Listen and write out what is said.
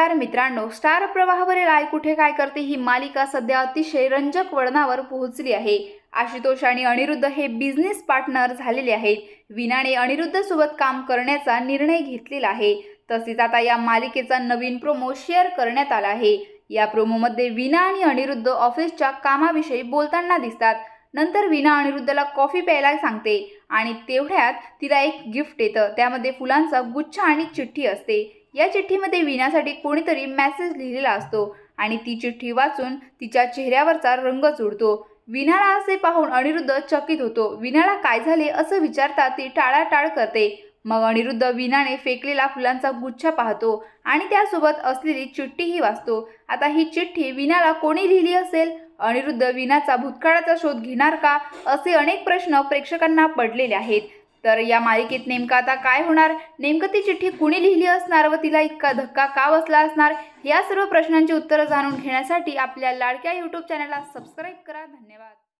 नमस्कार मित्रांनो, स्टार प्रवाहावरील आई कुठे काय करते ही मालिका सध्या अतिशय रंजक वळणावर पोहोचली आहे। आशुतोष आणि अनिरुद्ध हे बिझनेस पार्टनर झालेले आहेत। वीणाने अनिरुद्ध सोबत काम करण्याचा निर्णय घेतलेला आहे। तसेच आता या मालिकेचा नवीन प्रोमो शेअर करण्यात आला आहे। या प्रोमोमध्ये वीणा आणि अनिरुद्ध ऑफिसच्या कामाविषयी बोलताना दिसतात। नंतर वीणा अनिरुद्धला कॉफी प्यायला सांगते आणि तेवढ्यात तिला एक गिफ्ट येतं। त्यामध्ये फुलांचा गुच्छ आणि चिठ्ठी असते। या चिठ्ठीमध्ये वीणासाठी कोणीतरी मेसेज लिहिलेला असतो आणि ती चिठ्ठी वाचून तिच्या चेहऱ्यावरचा रंगच उडतो। वीणाला असे पाहून अनिरुद्ध चकित होतो। वीणाला काय झाले असं विचारता ती टाळाटाळ करते। मग अनिरुद्ध वीणाने फेकलेला फुलांचा गुच्छ पाहतो आणि त्यासोबत असलेली चिठ्ठीही वाचतो। आता ही चिठ्ठी वीणाला कोणी लिहिली असेल? अनिरुद्ध वीणाचा भूतकाळाचा शोध घेणार का? असे अनेक प्रश्न प्रेक्षकांना पडलेले आहेत। तर या मालिकेत नेमका आता काय होणार? नेमकं ती चिठ्ठी कुणी लिहिली असणार व तिला इतका धक्का का बसला असणार? या सर्व प्रश्नांची उत्तरं जाणून घेण्यासाठी आपल्या लाडक्या YouTube चॅनलला सबस्क्राईब करा। धन्यवाद।